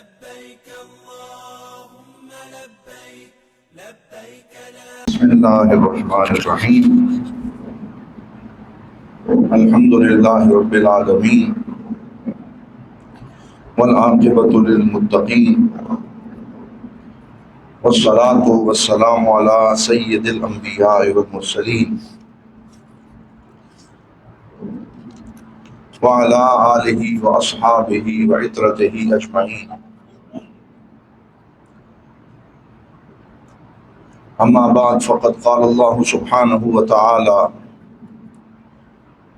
لبيك اللهم لبيك لبيك لا بسم الله الرحمن الرحيم الحمد لله رب العالمين والعاقبة للمتقين والصلاة والسلام على سيد الأنبياء والمرسلين وعلى آله وأصحابه وعترته أجمعين. أما بعد فقد قال الله سبحانه وتعالى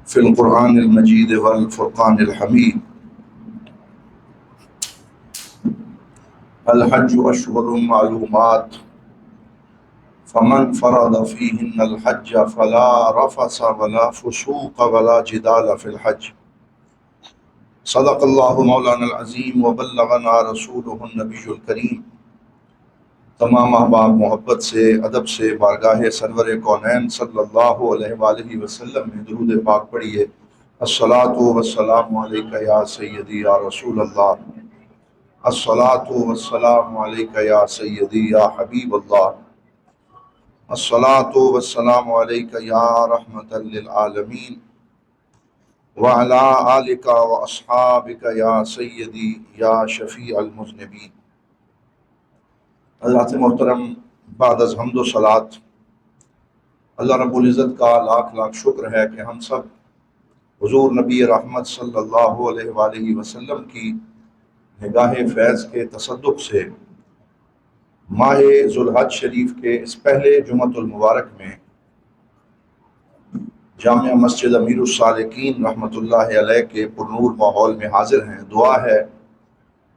في القرآن المجيد والفرقان الحميد: الحج أشهر معلومات فمن فرض فيهن الحج فلا رفث ولا فسوق ولا جدال في الحج. صدق اللہ مولانا العظیم وبلغنا رسولہ النبی الکریم. تمام احباب محبت سے ادب سے بارگاہ سرور کونین صلی اللہ علیہ وآلہ وسلم میں درود پاک پڑھیے. الصلاۃ والسلام علیک یا سیدی یا رسول اللہ، الصلاۃ والسلام علیک یا سیدی یا حبیب اللہ، الصلاۃ والسلام علیک یا رحمۃ للعالمین وعلی آلک واصحابک یا سیدی یا شفیع المذنبین. حضرات محترم، بعد از حمد و صلات اللہ رب العزت کا لاکھ لاکھ شکر ہے کہ ہم سب حضور نبی رحمت صلی اللہ علیہ وآلہ وسلم کی نگاہ فیض کے تصدق سے ماہ ذوالحج شریف کے اس پہلے جمعۃ المبارک میں جامع مسجد امیر السالکین رحمۃ اللہ علیہ کے پرنور ماحول میں حاضر ہیں. دعا ہے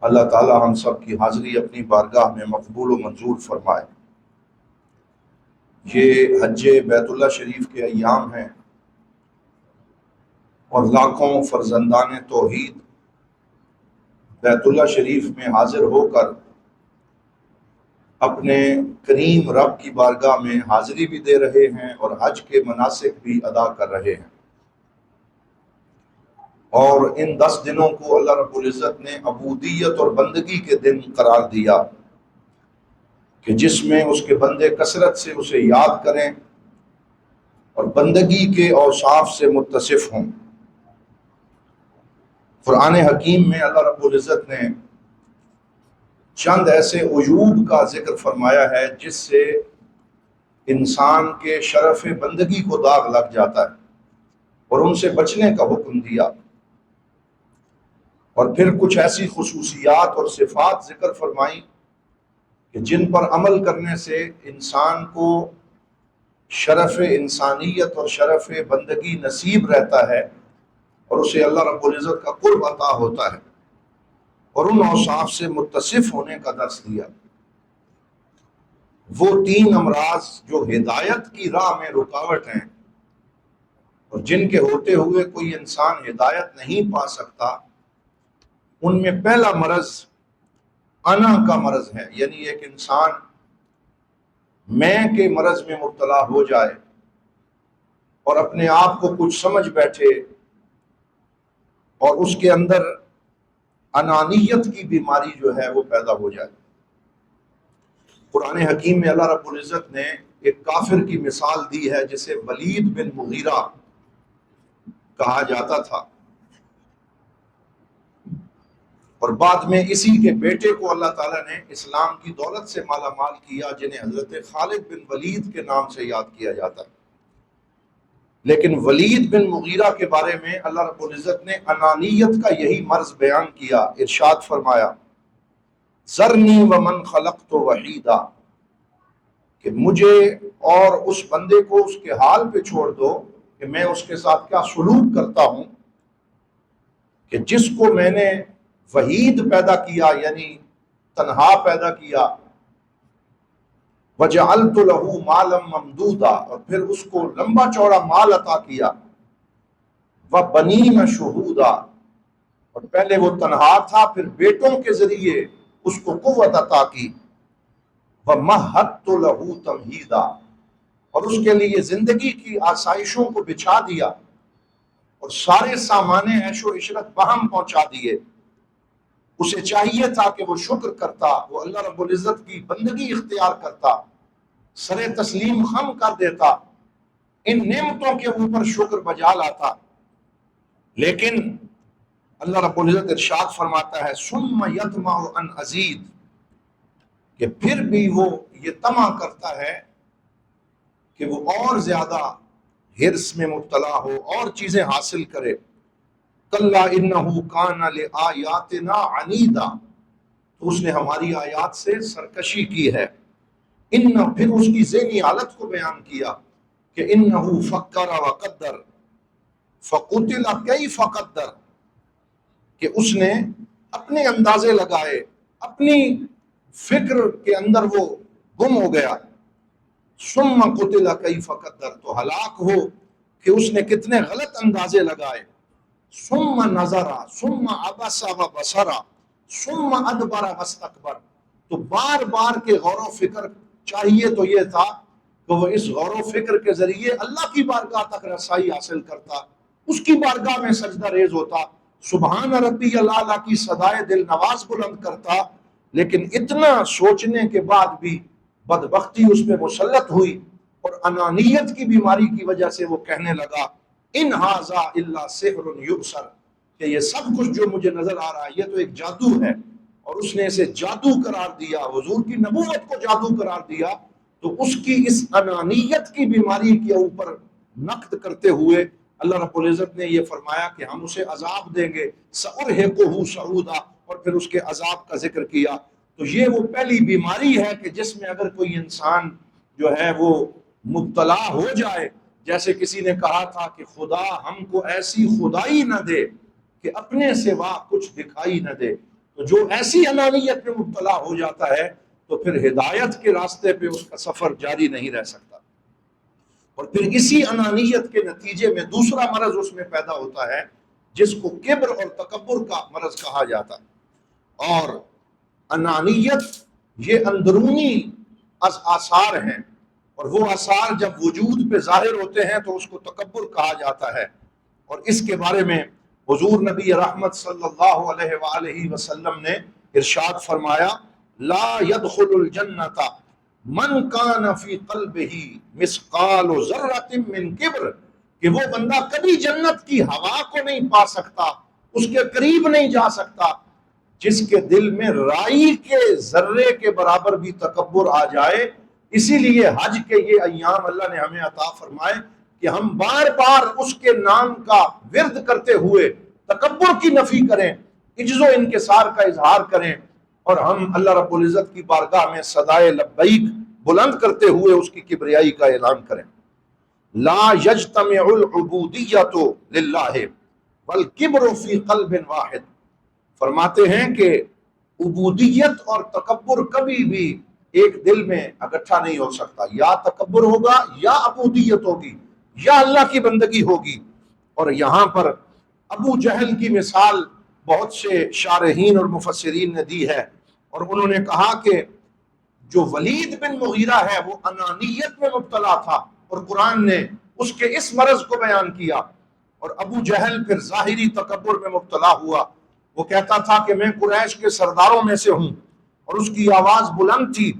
اللہ تعالی ہم سب کی حاضری اپنی بارگاہ میں مقبول و منظور فرمائے. یہ حج بیت اللہ شریف کے ایام ہیں اور لاکھوں فرزندان توحید بیت اللہ شریف میں حاضر ہو کر اپنے کریم رب کی بارگاہ میں حاضری بھی دے رہے ہیں اور حج کے مناسک بھی ادا کر رہے ہیں. اور ان 10 دنوں کو اللہ رب العزت نے عبودیت اور بندگی کے دن قرار دیا کہ جس میں اس کے بندے کثرت سے اسے یاد کریں اور بندگی کے اوصاف سے متصف ہوں. قرآن حکیم میں اللہ رب العزت نے چند ایسے عیوب کا ذکر فرمایا ہے جس سے انسان کے شرف بندگی کو داغ لگ جاتا ہے اور ان سے بچنے کا حکم دیا، اور پھر کچھ ایسی خصوصیات اور صفات ذکر فرمائیں کہ جن پر عمل کرنے سے انسان کو شرف انسانیت اور شرف بندگی نصیب رہتا ہے اور اسے اللہ رب العزت کا قرب عطا ہوتا ہے، اور ان اوصاف سے متصف ہونے کا درس دیا. وہ 3 امراض جو ہدایت کی راہ میں رکاوٹ ہیں اور جن کے ہوتے ہوئے کوئی انسان ہدایت نہیں پا سکتا، ان میں پہلا مرض انا کا مرض ہے. یعنی ایک انسان میں کے مرض میں مبتلا ہو جائے اور اپنے آپ کو کچھ سمجھ بیٹھے اور اس کے اندر انانیت کی بیماری جو ہے وہ پیدا ہو جائے. قرآن حکیم میں اللہ رب العزت نے ایک کافر کی مثال دی ہے جسے ولید بن مغیرہ کہا جاتا تھا، اور بعد میں اسی کے بیٹے کو اللہ تعالیٰ نے اسلام کی دولت سے مالا مال کیا، جنہیں حضرت خالد بن ولید کے نام سے یاد کیا جاتا ہے. لیکن ولید بن مغیرہ کے بارے میں اللہ رب العزت نے انانیت کا یہی مرض بیان کیا. ارشاد فرمایا: ذرنی ومن خلقت وحیدا، کہ مجھے اور اس بندے کو اس کے حال پہ چھوڑ دو کہ میں اس کے ساتھ کیا سلوک کرتا ہوں کہ جس کو میں نے وحید پیدا کیا یعنی تنہا پیدا کیا، وجعلت له مالا ممدودا، اور پھر اس کو لمبا چوڑا مال عطا کیا، وبنین شہودا، اور پہلے وہ تنہا تھا پھر بیٹوں کے ذریعے اس کو قوت عطا کی، ومہدت له تمہیدا، اور اس کے لیے زندگی کی آسائشوں کو بچھا دیا اور سارے سامان عیش و عشرت بہم پہنچا دیے. اسے چاہیے تھا کہ وہ شکر کرتا، وہ اللہ رب العزت کی بندگی اختیار کرتا، سر تسلیم خم کر دیتا، ان نعمتوں کے اوپر شکر بجا لاتا. لیکن اللہ رب العزت ارشاد فرماتا ہے ثم یطمع ان ازید، کہ پھر بھی وہ یہ طمع کرتا ہے کہ وہ اور زیادہ حرص میں مبتلا ہو، اور چیزیں حاصل کرے. کلا انہ کان لآیاتنا عنیدا، تو اس نے ہماری آیات سے سرکشی کی ہے. پھر اس کی ذہنی حالت کو بیان کیا کہ انہ فکر وقدر فقتل کیف قدر، کہ اس نے اپنے اندازے لگائے، اپنی فکر کے اندر وہ گم ہو گیا. ثم قتل کیف قدر، تو ہلاک ہو کہ اس نے کتنے غلط اندازے لگائے. ثم نظر ثم عبس وبصر ثم ادبر واستکبر، تو بار بار کے غور و فکر چاہیے تو یہ تھا کہ وہ اس غور و فکر کے ذریعے اللہ کی بارگاہ تک رسائی حاصل کرتا، اس کی بارگاہ میں سجدہ ریز ہوتا، سبحان ربی الاعلیٰ کی صدائے دل نواز بلند کرتا. لیکن اتنا سوچنے کے بعد بھی بدبختی اس پہ مسلط ہوئی، اور انانیت کی بیماری کی وجہ سے وہ کہنے لگا ان ھذا الا سحر یبصر، کہ یہ سب کچھ جو مجھے نظر آ رہا ہے یہ تو ایک جادو ہے. اور اس نے اسے جادو قرار دیا، حضور کی نبوت کو جادو قرار دیا. تو اس کی اس انانیت کی بیماری کے اوپر نقد کرتے ہوئے اللہ رب العزت نے یہ فرمایا کہ ہم اسے عذاب دیں گے، سأرہقہ صعودا، اور پھر اس کے عذاب کا ذکر کیا. تو یہ وہ پہلی بیماری ہے کہ جس میں اگر کوئی انسان جو ہے وہ مبتلا ہو جائے، جیسے کسی نے کہا تھا کہ خدا ہم کو ایسی خدائی نہ دے کہ اپنے سوا کچھ دکھائی نہ دے. تو جو ایسی انانیت میں مبتلا ہو جاتا ہے تو پھر ہدایت کے راستے پہ اس کا سفر جاری نہیں رہ سکتا. اور پھر اسی انانیت کے نتیجے میں دوسرا مرض اس میں پیدا ہوتا ہے جس کو کبر اور تکبر کا مرض کہا جاتا ہے. اور انانیت یہ اندرونی آثار ہیں، اور وہ آثار جب وجود پہ ظاہر ہوتے ہیں تو اس کو تکبر کہا جاتا ہے. اور اس کے بارے میں حضور نبی رحمت صلی اللہ علیہ وآلہ وسلم نے ارشاد فرمایا لا يدخل الجنت من کان فی قلبہ مثقال ذرۃ من کبر، کہ وہ بندہ کبھی جنت کی ہوا کو نہیں پا سکتا، اس کے قریب نہیں جا سکتا جس کے دل میں رائی کے ذرے کے برابر بھی تکبر آ جائے. اسی لیے حج کے یہ ایام اللہ نے ہمیں عطا فرمائے کہ ہم بار بار اس کے نام کا ورد کرتے ہوئے تکبر کی نفی کریں، عجز و انکسار کا اظہار کریں، اور ہم اللہ رب العزت کی بارگاہ میں صدائے لبیک بلند کرتے ہوئے اس کی کبریائی کا اعلان کریں. لا یجتمع العبودیۃ للہ والکبر فی قلب واحد، فرماتے ہیں کہ عبودیت اور تکبر کبھی بھی ایک دل میں اکٹھا نہیں ہو سکتا. یا تکبر ہوگا یا عبودیت ہوگی یا اللہ کی بندگی ہوگی. اور یہاں پر ابو جہل کی مثال بہت سے شارحین اور مفسرین نے دی ہے، اور انہوں نے کہا کہ جو ولید بن مغیرہ ہے وہ انانیت میں مبتلا تھا، اور قرآن نے اس کے اس مرض کو بیان کیا. اور ابو جہل پھر ظاہری تکبر میں مبتلا ہوا. وہ کہتا تھا کہ میں قریش کے سرداروں میں سے ہوں، اور اس کی آواز بلند تھی.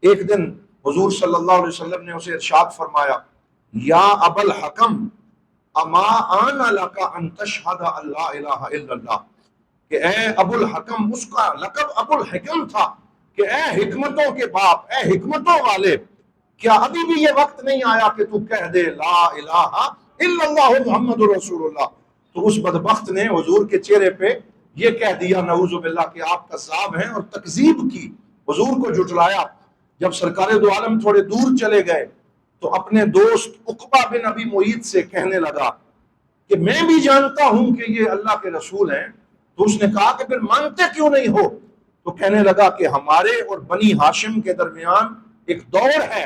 ایک دن حضور صلی اللہ علیہ وسلم نے اسے ارشاد فرمایا یا ابا الحکم اما آن لک ان تشہد ان لا الہ الا اللہ، کہ اے ابو الحکم، اس کا لقب ابو الحکم تھا، کہ اے حکمتوں کے باپ، اے حکمتوں والے، کیا ابھی بھی یہ وقت نہیں آیا کہ تو کہہ دے لا الہ الا اللہ محمد رسول اللہ. تو اس بدبخت نے حضور کے چہرے پہ یہ کہہ دیا نعوذ باللہ کہ آپ کذاب ہیں، اور تکذیب کی، حضور کو جھٹلایا. جب سرکار دو عالم تھوڑے دور چلے گئے تو اپنے دوست عقبہ بن ابی معیط سے کہنے لگا کہ میں بھی جانتا ہوں کہ یہ اللہ کے رسول ہیں. تو اس نے کہا کہ پھر مانتے کیوں نہیں ہو؟ تو کہنے لگا کہ ہمارے اور بنی ہاشم کے درمیان ایک دوڑ ہے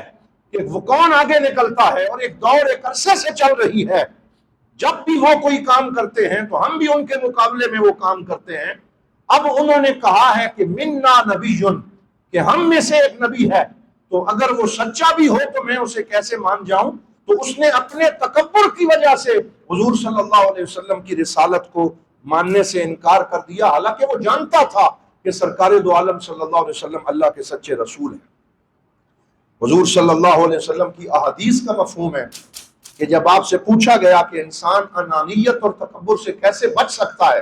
کہ وہ کون آگے نکلتا ہے، اور ایک دوڑ ایک عرصے سے چل رہی ہے. جب بھی وہ کوئی کام کرتے ہیں تو ہم بھی ان کے مقابلے میں وہ کام کرتے ہیں. اب انہوں نے کہا ہے کہ منا نبی، کہ ہم میں سے ایک نبی ہے، تو اگر وہ سچا بھی ہو تو میں اسے کیسے مان جاؤں؟ تو اس نے اپنے تکبر کی وجہ سے حضور صلی اللہ علیہ وسلم کی رسالت کو ماننے سے انکار کر دیا، حالانکہ وہ جانتا تھا کہ سرکار دو عالم صلی اللہ علیہ وسلم اللہ کے سچے رسول ہیں۔ حضور صلی اللہ علیہ وسلم کی احادیث کا مفہوم ہے کہ جب آپ سے پوچھا گیا کہ انسان انانیت اور تکبر سے کیسے بچ سکتا ہے،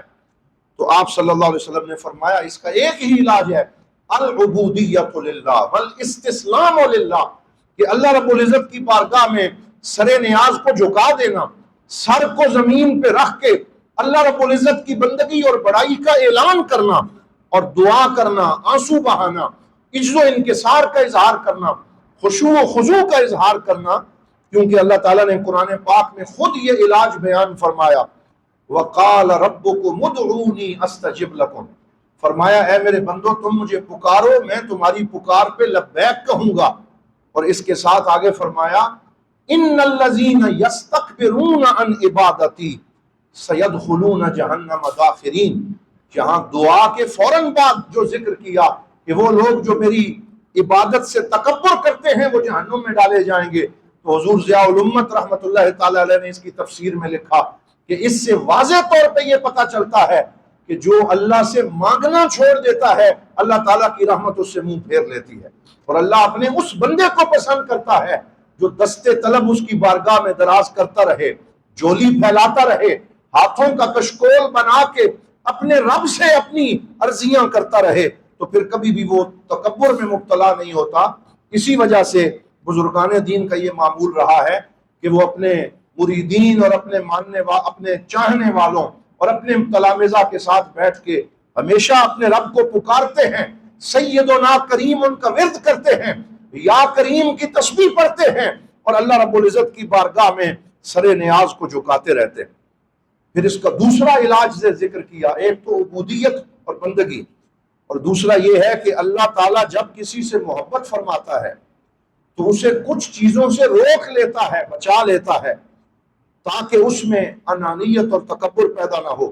تو آپ صلی اللہ علیہ وسلم نے فرمایا اس کا ایک ہی علاج ہے، العبودیۃ للہ والاستسلام للہ، کہ اللہ رب العزت کی بارگاہ میں سر نیاز کو جھکا دینا، سر کو زمین پہ رکھ کے اللہ رب العزت کی بندگی اور بڑائی کا اعلان کرنا، اور دعا کرنا، آنسو بہانا، عجز و انکسار کا اظہار کرنا، خشوع و خضوع کا اظہار کرنا، کیونکہ اللہ تعالیٰ نے قرآن پاک میں خود یہ علاج بیان فرمایا، وَقَالَ رَبُّكُمُ ادْعُونِي أَسْتَجِبْ لَكُمْ، فرمایا اے میرے بندو تم مجھے پکارو، میں تمہاری پکار پہ لبیک کہوں گا۔ اور اس کے ساتھ آگے فرمایا إِنَّ الَّذِينَ يَسْتَكْبِرُونَ عَنْ عِبَادَتِي سَيَدْخُلُونَ جَهَنَّمَ دَاخِرِينَ، جہاں دعا کے فوراً بعد جو ذکر کیا کہ وہ لوگ جو میری عبادت سے تکبر کرتے ہیں وہ جہنم میں ڈالے جائیں گے، تو حضور ضیاء الامت رحمۃ اللہ تعالی علیہ نے اس کی تفسیر میں لکھا کہ اس سے واضح طور پہ یہ پتہ چلتا ہے کہ جو اللہ سے مانگنا چھوڑ دیتا ہے اللہ تعالیٰ کی رحمت اس سے منہ پھیر لیتی ہے، اور اللہ اپنے اس بندے کو پسند کرتا ہے جو دستے طلب اس کی بارگاہ میں دراز کرتا رہے، جولی پھیلاتا رہے، ہاتھوں کا کشکول بنا کے اپنے رب سے اپنی عرضیاں کرتا رہے، تو پھر کبھی بھی وہ تکبر میں مبتلا نہیں ہوتا۔ اسی وجہ سے بزرگان دین کا یہ معمول رہا ہے کہ وہ اپنے مریدین اور اپنے چاہنے والوں اور اپنے تلامذہ کے ساتھ بیٹھ کے ہمیشہ اپنے رب کو پکارتے ہیں، سیدنا کریم ان کا ورد کرتے ہیں، یا کریم کی تسبیح پڑھتے ہیں، اور اللہ رب العزت کی بارگاہ میں سر نیاز کو جھکاتے رہتے ہیں۔ پھر اس کا دوسرا علاج سے ذکر کیا، ایک تو عبودیت اور بندگی، اور دوسرا یہ ہے کہ اللہ تعالیٰ جب کسی سے محبت فرماتا ہے تو اسے کچھ چیزوں سے روک لیتا ہے، بچا لیتا ہے، تاکہ اس میں انانیت اور تکبر پیدا نہ ہو۔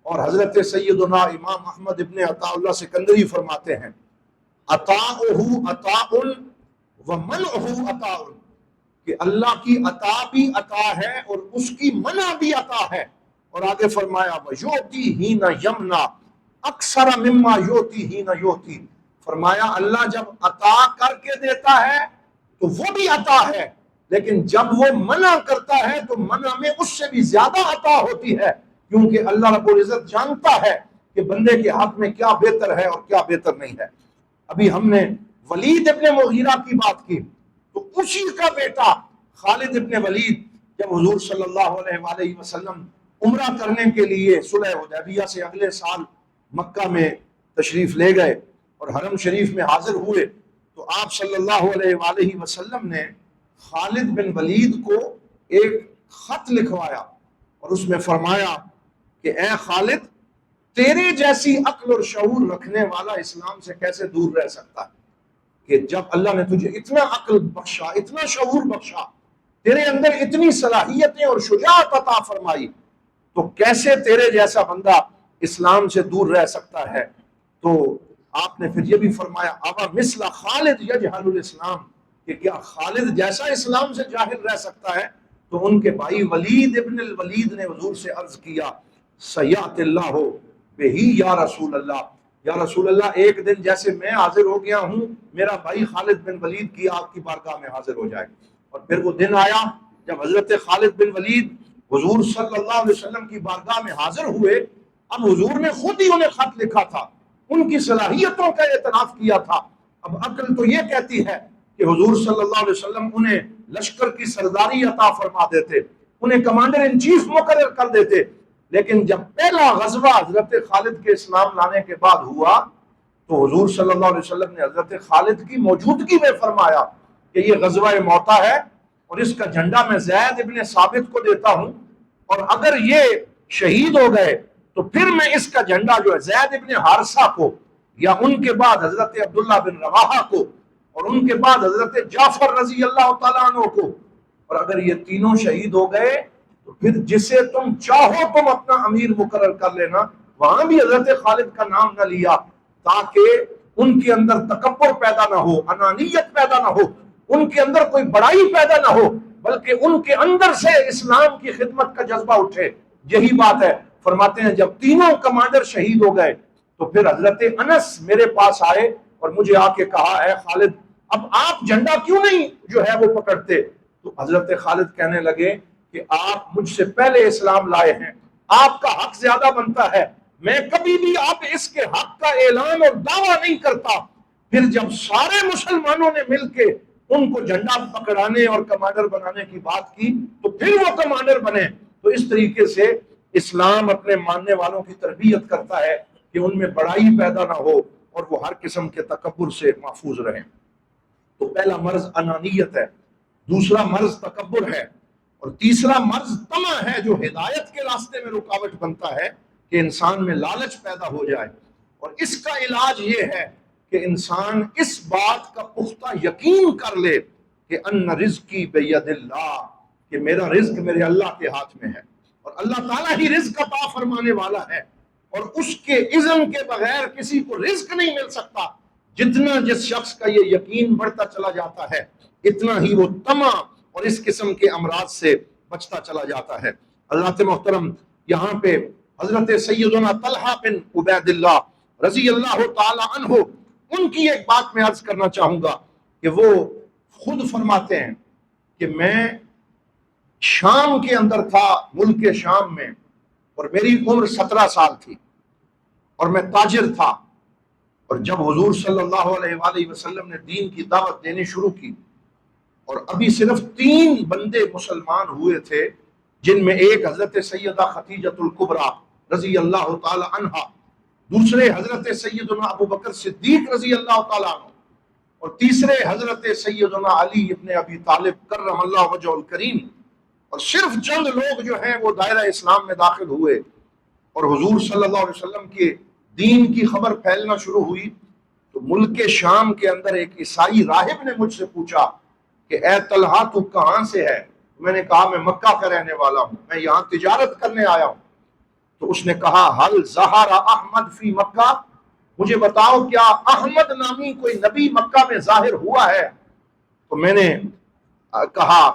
اور حضرت سیدنا امام احمد ابن عطاء اللہ سکندری فرماتے ہیں عطاؤہ عطاء ومنعہ عطاء، کہ اللہ کی عطا بھی عطا ہے اور اس کی منع بھی عطا ہے۔ اور آگے فرمایا وَيُعْطِي حِينَ يَمْنَعُ أَكْثَرَ مِمَّا يُعْطِي حِينَ يُعْطِي، فرمایا اللہ جب عطا کر کے دیتا ہے تو وہ بھی عطا ہے، لیکن جب وہ منع کرتا ہے تو منع میں اس سے بھی زیادہ عطا ہوتی ہے، کیونکہ اللہ رب العزت جانتا ہے کہ بندے کے حق میں کیا بہتر ہے اور کیا بہتر نہیں ہے۔ ابھی ہم نے ولید ابن مغیرہ کی بات کی، تو اسی کا بیٹا خالد ابن ولید جب حضور صلی اللہ علیہ وآلہ وسلم عمرہ کرنے کے لیے صلح حدیبیہ سے اگلے سال مکہ میں تشریف لے گئے اور حرم شریف میں حاضر ہوئے، تو آپ صلی اللہ علیہ وآلہ وسلم نے خالد بن ولید کو ایک خط لکھوایا اور اس میں فرمایا کہ اے خالد، تیرے جیسی عقل اور شعور رکھنے والا اسلام سے کیسے دور رہ سکتا ہے، کہ جب اللہ نے تجھے اتنا عقل بخشا، اتنا شعور بخشا، تیرے اندر اتنی صلاحیتیں اور شجاعت عطا فرمائی، تو کیسے تیرے جیسا بندہ اسلام سے دور رہ سکتا ہے۔ تو آپ نے پھر یہ بھی فرمایا اَوَ مِثْلَ خالد یجہل الاسلام، کہ کیا خالد جیسا اسلام سے جاہل رہ سکتا ہے؟ تو ان کے بھائی ولید ابن الولید نے حضور سے عرض کیا سَيَأْتِ اللَّهُ بِهِ یا رسول اللہ، یا رسول اللہ ایک دن جیسے میں حاضر ہو گیا ہوں میرا بھائی خالد بن ولید کی آپ کی بارگاہ میں حاضر ہو جائے۔ اور پھر وہ دن آیا جب حضرت خالد بن ولید حضور صلی اللہ علیہ وسلم کی بارگاہ میں حاضر ہوئے۔ اب حضور نے خود ہی انہیں خط لکھا تھا، ان کی صلاحیتوں کا اعتراف کیا تھا۔ اب عقل تو یہ کہتی ہے کہ حضور صلی اللہ علیہ وسلم انہیں لشکر کی سرداری عطا فرما دیتے، انہیں کمانڈر ان چیف مقرر کر دیتے، لیکن جب پہلا غزوہ حضرت خالد کے اسلام لانے کے بعد ہوا تو حضور صلی اللہ علیہ وسلم نے حضرت خالد کی موجودگی میں فرمایا کہ یہ غزوہ موتا ہے اور اس کا جھنڈا میں زید ابن ثابت کو دیتا ہوں، اور اگر یہ شہید ہو گئے تو پھر میں اس کا جھنڈا جو ہے زید ابن حارثہ کو، یا ان کے بعد حضرت عبداللہ بن رواحہ کو، اور ان کے بعد حضرت جعفر رضی اللہ تعالیٰ عنہ کو، اور اگر یہ تینوں شہید ہو گئے تو پھر جسے تم چاہو تم اپنا امیر مقرر کر لینا۔ وہاں بھی حضرت خالد کا نام نہ لیا تاکہ ان کے اندر تکبر پیدا نہ ہو، انانیت پیدا نہ ہو، ان کے اندر کوئی بڑائی پیدا نہ ہو، بلکہ ان کے اندر سے اسلام کی خدمت کا جذبہ اٹھے۔ یہی بات ہے، فرماتے ہیں جب تینوں کمانڈر شہید ہو گئے تو پھر حضرت انس میرے پاس آئے اور مجھے آ کے کہا اے خالد اب آپ جھنڈا کیوں نہیں جو ہے وہ پکڑتے؟ تو حضرت خالد کہنے لگے کہ آپ مجھ سے پہلے اسلام لائے ہیں، آپ کا حق زیادہ بنتا ہے، میں کبھی بھی آپ اس کے حق کا اعلان اور دعویٰ نہیں کرتا۔ پھر جب سارے مسلمانوں نے مل کے ان کو جھنڈا پکڑانے اور کمانڈر بنانے کی بات کی تو پھر وہ کمانڈر بنے۔ تو اس طریقے سے اسلام اپنے ماننے والوں کی تربیت کرتا ہے کہ ان میں بڑائی پیدا نہ ہو اور وہ ہر قسم کے تکبر سے محفوظ رہیں۔ تو پہلا مرض انانیت ہے، دوسرا مرض تکبر ہے، اور تیسرا مرض طمع ہے جو ہدایت کے راستے میں رکاوٹ بنتا ہے کہ انسان میں لالچ پیدا ہو جائے۔ اور اس کا علاج یہ ہے کہ انسان اس بات کا پختہ یقین کر لے کہ ان رزقی بید اللہ، کہ میرا رزق میرے اللہ کے ہاتھ میں ہے، اور اللہ تعالیٰ ہی رزق عطا فرمانے والا ہے، اور اس کے اذن کے بغیر کسی کو رزق نہیں مل سکتا۔ جتنا جس شخص کا یہ یقین بڑھتا چلا جاتا ہے اتنا ہی وہ طمع اور اس قسم کے امراض سے بچتا چلا جاتا ہے۔ اللہ کے محترم، یہاں پہ حضرت سیدنا طلحہ بن عبید اللہ رضی اللہ تعالی عنہ، ان کی ایک بات میں عرض کرنا چاہوں گا کہ وہ خود فرماتے ہیں کہ میں شام کے اندر تھا، ملک شام میں، اور میری عمر 17 سال تھی اور میں تاجر تھا، اور جب حضور صلی اللہ علیہ وآلہ وسلم نے دین کی دعوت دینی شروع کی اور ابھی صرف 3 بندے مسلمان ہوئے تھے، جن میں ایک حضرت سیدہ خدیجۃ الکبریٰ رضی اللہ تعالی عنہا، دوسرے حضرت سیدنا ابو بکر صدیق رضی اللہ تعالی عنہ، اور تیسرے حضرت سیدنا علی ابن ابی طالب کرم اللہ وجہہ الکریم، اور صرف چند لوگ جو ہیں وہ دائرہ اسلام میں داخل ہوئے، اور حضور صلی اللہ علیہ وسلم کے دین کی خبر پھیلنا شروع ہوئی۔ تو ملک شام کے اندر ایک عیسائی راہب نے مجھ سے پوچھا کہ اے طلحہ تو کہاں سے ہے؟ میں نے کہا میں مکہ کا رہنے والا ہوں، میں یہاں تجارت کرنے آیا ہوں۔ تو اس نے کہا حل ظہر احمد فی مکہ، مجھے بتاؤ کیا احمد نامی کوئی نبی مکہ میں ظاہر ہوا ہے؟ تو میں نے کہا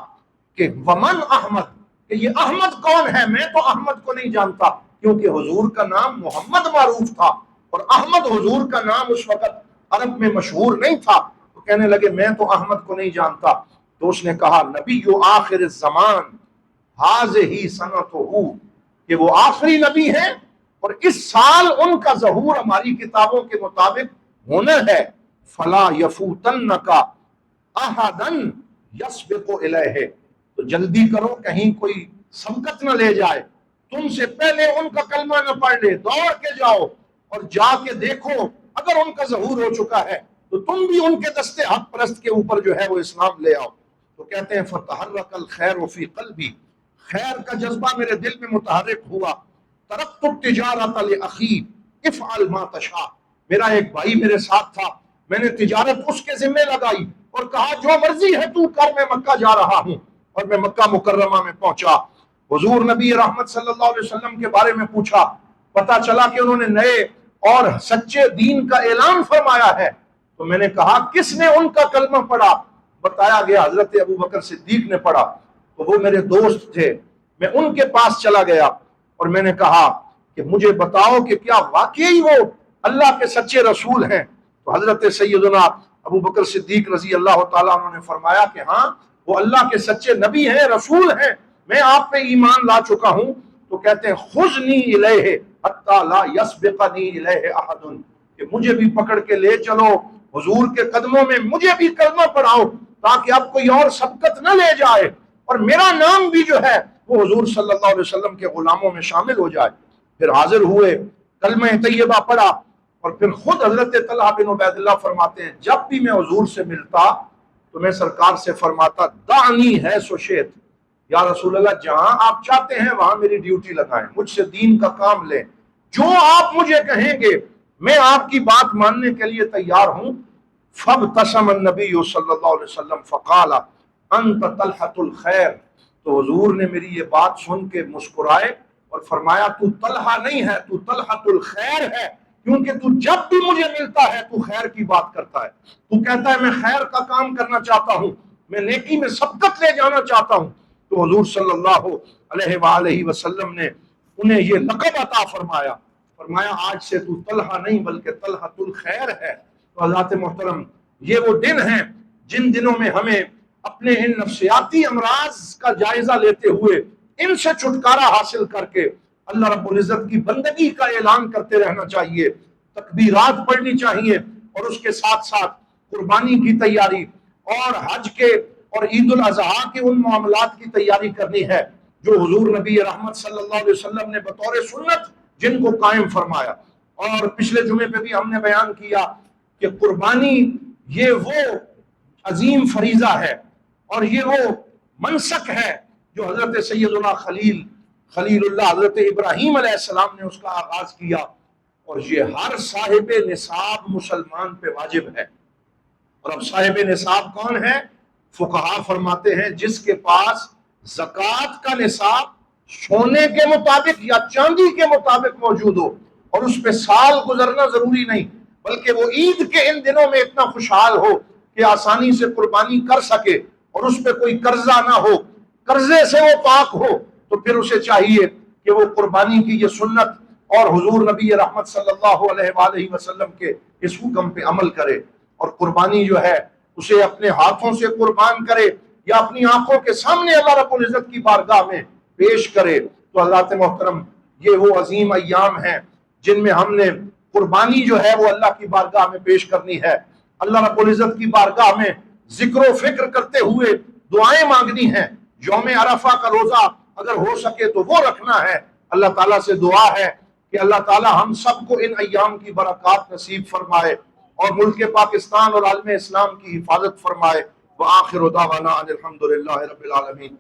کہ ومن احمد، کہ یہ احمد کون ہے؟ میں تو احمد کو نہیں جانتا، کیونکہ حضور کا نام محمد معروف تھا اور احمد حضور کا نام اس وقت عرب میں مشہور نہیں تھا۔ تو کہنے لگے میں تو احمد کو نہیں جانتا۔ تو اس نے کہا نبی آخر الزمان ہذہ سنتہ، کہ وہ آخری نبی ہیں اور اس سال ان کا ظہور ہماری کتابوں کے مطابق ہونا ہے۔ فلا یفوتنک احدا یسبق الیہ، تو جلدی کرو کہیں کوئی سبقت نہ لے جائے، تم سے پہلے ان کا کلمہ نہ پڑھ لے، دوڑ کے جاؤ اور جا کے دیکھو، اگر ان کا ظہور ہو چکا ہے تو تم بھی ان کے دستے حق پرست کے اوپر جو ہے وہ اسلام لے آؤ۔ تو کہتے ہیں فتحرک الخیر فی قلبی، خیر کا جذبہ میرے دل میں متحرک ہوا۔ ترکت التجارۃ لاخی افعل ما تشاء، میرا ایک بھائی میرے ساتھ تھا، میں نے تجارت اس کے ذمہ لگائی اور کہا جو مرضی ہے تو کر، میں مکہ جا رہا ہوں، اور میں مکہ مکرمہ میں پہنچا۔ حضور نبی رحمت صلی اللہ علیہ وسلم کے بارے میں پوچھا، پتا چلا کہ انہوں نے نئے اور سچے دین کا اعلان فرمایا ہے۔ تو میں نے کہا کس نے ان کا کلمہ پڑھا؟ بتایا گیا حضرت ابو بکر صدیق نے پڑھا۔ تو وہ میرے دوست تھے، میں ان کے پاس چلا گیا اور میں نے کہا کہ مجھے بتاؤ کہ کیا واقعی وہ اللہ کے سچے رسول ہیں؟ تو حضرت سیدنا ابو بکر صدیق رضی اللہ تعالیٰ عنہ نے فرمایا کہ ہاں وہ اللہ کے سچے نبی ہیں، رسول ہیں، میں آپ پہ ایمان لا چکا ہوں۔ تو کہتے ہیں خذنی الیہ حتی لا یسبقنی الیہ احد، کہ مجھے بھی پکڑ کے لے چلو حضور کے قدموں میں، مجھے بھی کلمہ پڑھاؤ تاکہ اب کوئی اور سبقت نہ لے جائے اور میرا نام بھی جو ہے وہ حضور صلی اللہ علیہ وسلم کے غلاموں میں شامل ہو جائے۔ پھر حاضر ہوئے، کلمہ طیبہ پڑھا، اور پھر خود حضرت طلحہ بن عبید اللہ فرماتے ہیں جب بھی میں حضور سے ملتا تو میں سرکار سے فرماتا دعنی حیث شئت، یا رسول اللہ جہاں آپ چاہتے ہیں وہاں میری ڈیوٹی لگائیں، مجھ سے دین کا کام لیں، جو آپ مجھے کہیں گے میں آپ کی بات ماننے کے لیے تیار ہوں۔ فابتسم النبی صلی اللہ علیہ وسلم فقال انت طلحۃ الخیر، تو حضور نے میری یہ بات سن کے مسکرائے اور فرمایا تو طلحہ نہیں ہے، تو طلحۃ الخیر ہے، کیونکہ تو جب بھی مجھے ملتا ہے تو خیر کی بات کرتا ہے، تو کہتا ہے میں خیر کا کام کرنا چاہتا ہوں، میں نیکی میں سبقت لے جانا چاہتا ہوں۔ تو حضور صلی اللہ علیہ وآلہ وسلم نے انہیں یہ لقب عطا فرمایا فرمایا آج سے تو طلحہ نہیں بلکہ طلحۃ الخیر ہے۔ تو حضرات محترم، یہ وہ دن ہیں جن دنوں میں ہمیں اپنے ان نفسیاتی امراض کا جائزہ لیتے ہوئے ان سے چھٹکارا حاصل کر کے اللہ رب العزت کی بندگی کا اعلان کرتے رہنا چاہیے، تکبیرات پڑھنی چاہیے، اور اس کے ساتھ ساتھ قربانی کی تیاری اور حج کے اور عید الاضحیٰ کے ان معاملات کی تیاری کرنی ہے جو حضور نبی رحمت صلی اللہ علیہ وسلم نے بطور سنت جن کو قائم فرمایا۔ اور پچھلے جمعے پہ بھی ہم نے بیان کیا کہ قربانی یہ وہ عظیم فریضہ ہے اور یہ وہ منسک ہے جو حضرت سیدنا خلیل اللہ حضرت ابراہیم علیہ السلام نے اس کا آغاز کیا، اور یہ ہر صاحب نصاب مسلمان پہ واجب ہے۔ اور اب صاحب نصاب کون ہے؟ فقہا فرماتے ہیں جس کے پاس زکوٰۃ کا نصاب سونے کے مطابق یا چاندی کے مطابق موجود ہو، اور اس پہ سال گزرنا ضروری نہیں، بلکہ وہ عید کے ان دنوں میں اتنا خوشحال ہو کہ آسانی سے قربانی کر سکے اور اس پہ کوئی قرضہ نہ ہو، قرضے سے وہ پاک ہو، تو پھر اسے چاہیے کہ وہ قربانی کی یہ سنت اور حضور نبی رحمت صلی اللہ علیہ وآلہ وسلم کے اس حکم پہ عمل کرے، اور قربانی جو ہے اسے اپنے ہاتھوں سے قربان کرے یا اپنی آنکھوں کے سامنے اللہ رب العزت کی بارگاہ میں پیش کرے۔ تو حضرات محترم، یہ وہ عظیم ایام ہیں جن میں ہم نے قربانی جو ہے وہ اللہ کی بارگاہ میں پیش کرنی ہے، اللہ رب العزت کی بارگاہ میں ذکر و فکر کرتے ہوئے دعائیں مانگنی ہیں۔ یوم عرفہ کا روزہ اگر ہو سکے تو وہ رکھنا ہے۔ اللہ تعالیٰ سے دعا ہے کہ اللہ تعالیٰ ہم سب کو ان ایام کی برکات نصیب فرمائے اور ملک پاکستان اور عالم اسلام کی حفاظت فرمائے۔ وآخر دعوانا ان الحمد للہ رب العالمین۔